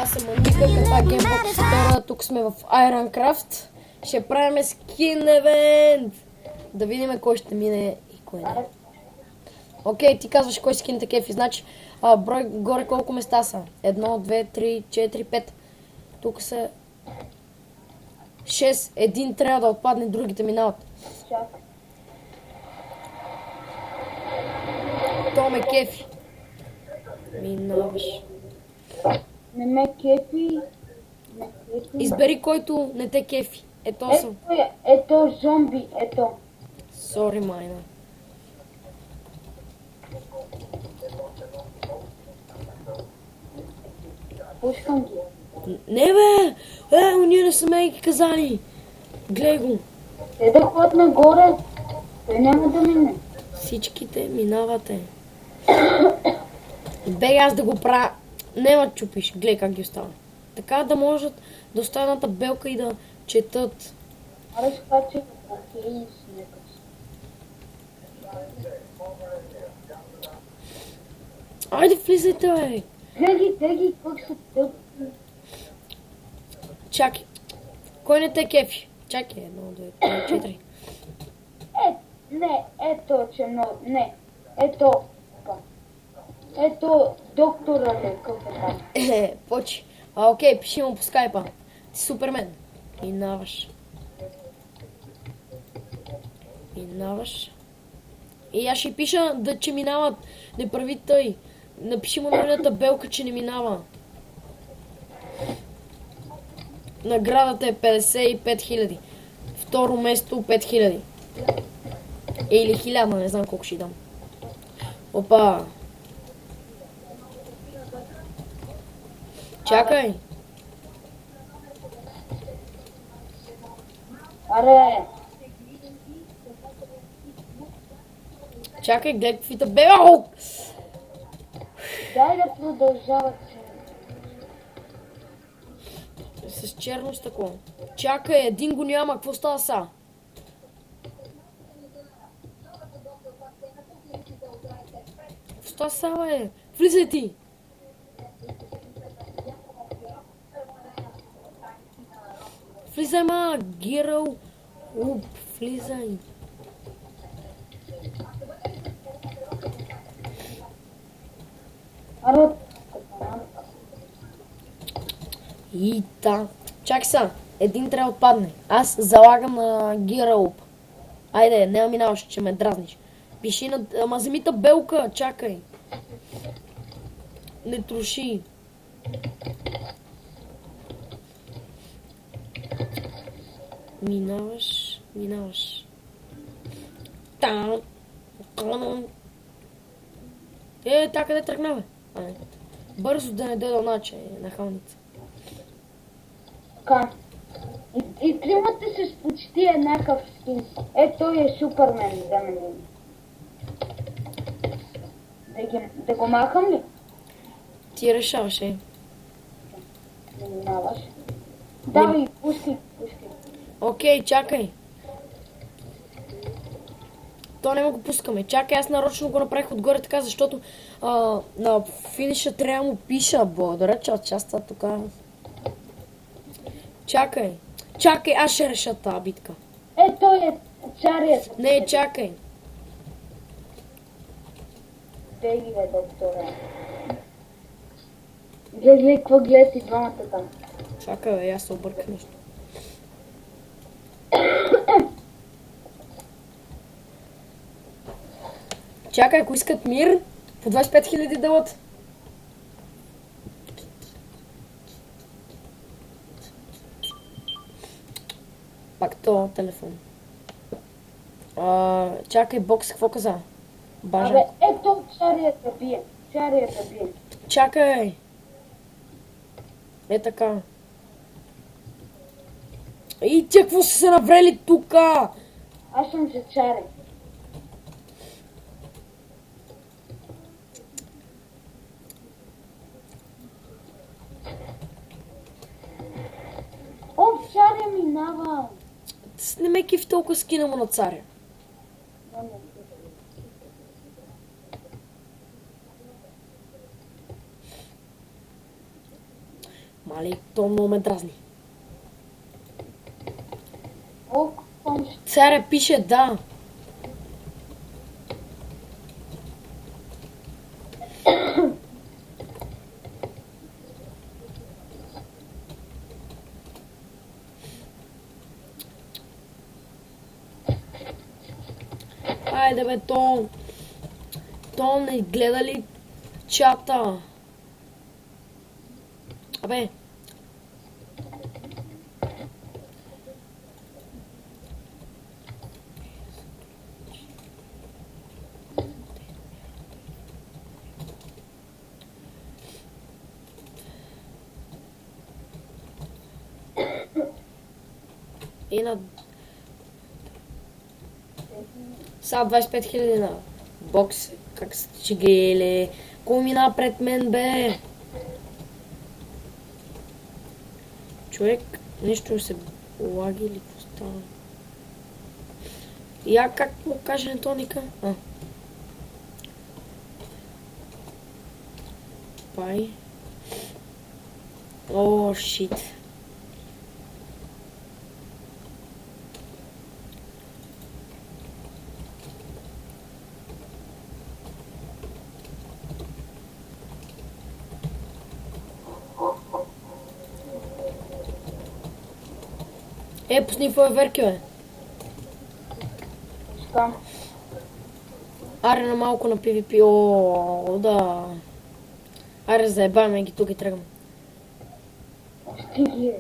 Аз съм Аника, това е Gamebox 2, тук сме в Ironcraft. Ще правим скин евент. Да видим кой ще мине и кой не. Окей, ти казваш кой скин те кефи. Значи, брой горе колко места са? 1, 2, 3, 4, 5. Тук са 6. Един трябва да отпадне, другите минават. То ме кефи. Минаваш. Не ме кефи. Избери който не те кефи. Ето съм. Ето зомби, ето. Сори, майна. Пускам ги. Не бе! Уния не са мейки казани. Гледай го. Те да ходят нагоре. Той няма да мине. Всичките минавате. Бе, аз да го правя. Нема чупиш. Гледай как ги остава. Така да можат да оставят табелка и да четат. Аре скачи. Окей, снекаш. Айде влизайте, бе. Теги, как са тъпи. Чакай. Кой не те кефи? Чакай, 1, 2, 3, 4. Не, ето, че не. Ето. Ето, доктора лекъв е там. Почи. Окей, пиши му по скайпа. Ти супермен. Минаваш. И аз ще пиша да че минават. Не прави тъй. Напиши му на една табелка, че не минава. Наградата е 55 000. Второ место 5 000. Или 1000, не знам колко ще дам. Опа. Чакай. Аре. Чакай, гледай какви табели. Дай да продължават. С черно стъкло. Чакай, един го няма. Какво става са? Какво става са, бе? Влизай ти! Влизай, ма! Гирал! Уп, влизай! Аре. И та. Чакай са. Един трябва да отпадне. Аз залагам на Гирауп. Айде, не минаваш, че ме дразниш. Пиши на... Ама вземи табелка, чакай. Не троши. Минаваш. Там. Така къде тръгна, бе? Бързо да не дойда наче на халница. Така. И тримата са с почти еднакъв скин. Той е Супермен, да ме да го махам ли? Ти решаваш, Не минаваш. Давай, пускай. Окей, чакай. То не го пускаме. Чакай, аз нарочно го направих отгоре така, защото на финиша трябва да му пиша. Благодаря, че участва тук. Чакай, аз ще реша тази битка. Той е царият. Не, чакай. Де ги бе, доктора. Гледай, какво гледат и двамата там. Чакай, бе, аз се обърках нещо. Чакай, ако искат мир, по 25 000 дълът. Пак то телефон. Чакай, бокс, какво каза? Бажа. Абе, ето царият да бие. Чакай. Така. И тя какво са се наврели тука? Аз съм за царя. Царя минава. Не ме кефи толкова скина му на царя. Мали, то много ме дразни. О, помощ. Царе пише да. Айде бе, то... То не гледа ли чата? Абе. И на... Сега 25 000 на бокс. Как се гейле? Кой мина пред мен, бе? Човек, нещо се лаги или какво става? Я как му каже Антоника? Пай. О, шит. Пусни фойерверки, бе. Що? Аре на малко на PvP. О, да. Аре, заебаваме ги тук и тръгваме. Стиги.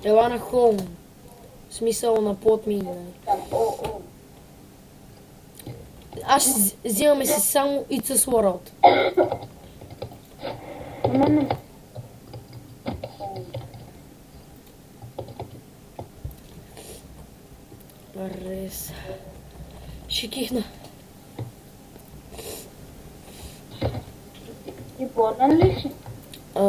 Ела на хоум. В смисъл на плот ми. О. Аз взимаме си само It's a World. Мене. Арес. Ще кихна. Ти болен ли си?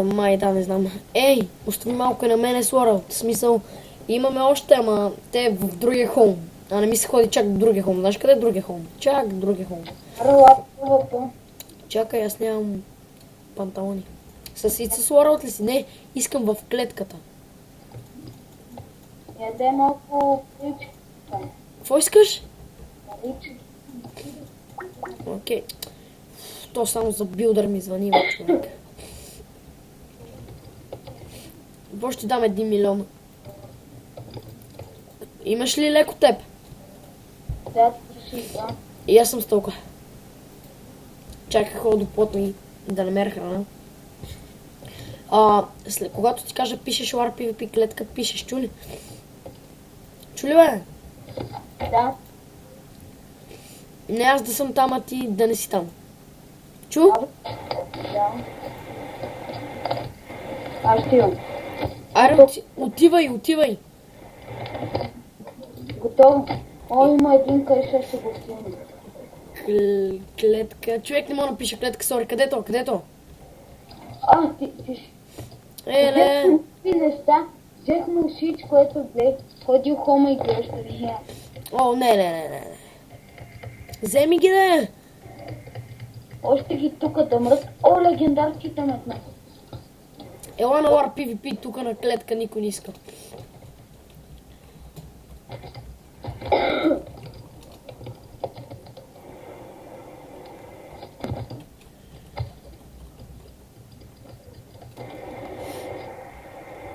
Май, да, не знам. Ей, остави малко и на мене с World. В смисъл, имаме още, ама те в другия хоум. А не ми се ходи чак до другия хоум. Знаеш къде е другия хоум? Чак до другия хоум. Релапова. Чакай, аз нямам панталони. С It's a World ли си? Не, искам в клетката. Яде малко причка. Какво искаш? Причка. Окей. То само за билдър ми звъни, бе, човек. Какво ще дам 1 милион? Имаш ли леко теб? Да, ти си, да. И аз съм с толкова. Чакай хора до плотно и да намеря храна. Когато ти кажа пишеш War PvP клетка, пишеш, чули? Чули, бе? Да. Не аз да съм там, а ти да не си там. Чу? Да. Аз отивам. Аре, отивай. Готово. О, има един, къде ще се го стигне. Клетка. Човек не мога да напише клетка, сори. Където? Ти. Еле. Взехме всички неща. Взехме всичко, което бе. Ходил хома и гръща. О, не. Вземи ги, да. Още ги тука да мрът. О, легендарските метна. Ела на War PvP, тук на клетка никой не иска.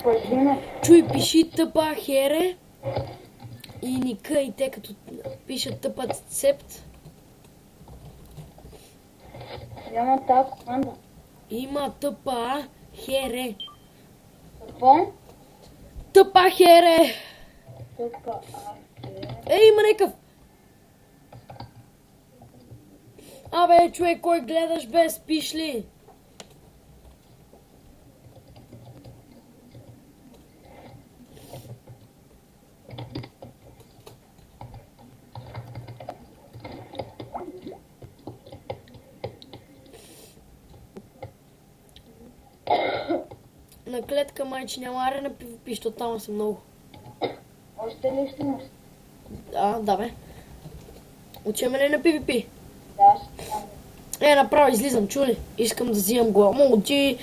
Пържи ме. Чуй, пиши тъпа хере и ника и те като пишат тъпа цепт. Няма тази команда. Има тъпа хере. Какво? Тъпа хере! Тука. Ей, има някакъв! Абе, човек, кой гледаш бе, спиш ли? На клетка майче няма аре на PvP, защото там са много. Още ли ще имаш? Да бе. Учеме ли на PvP? Да, ще Направо излизам, чули? Искам да взимам глава. Молчи!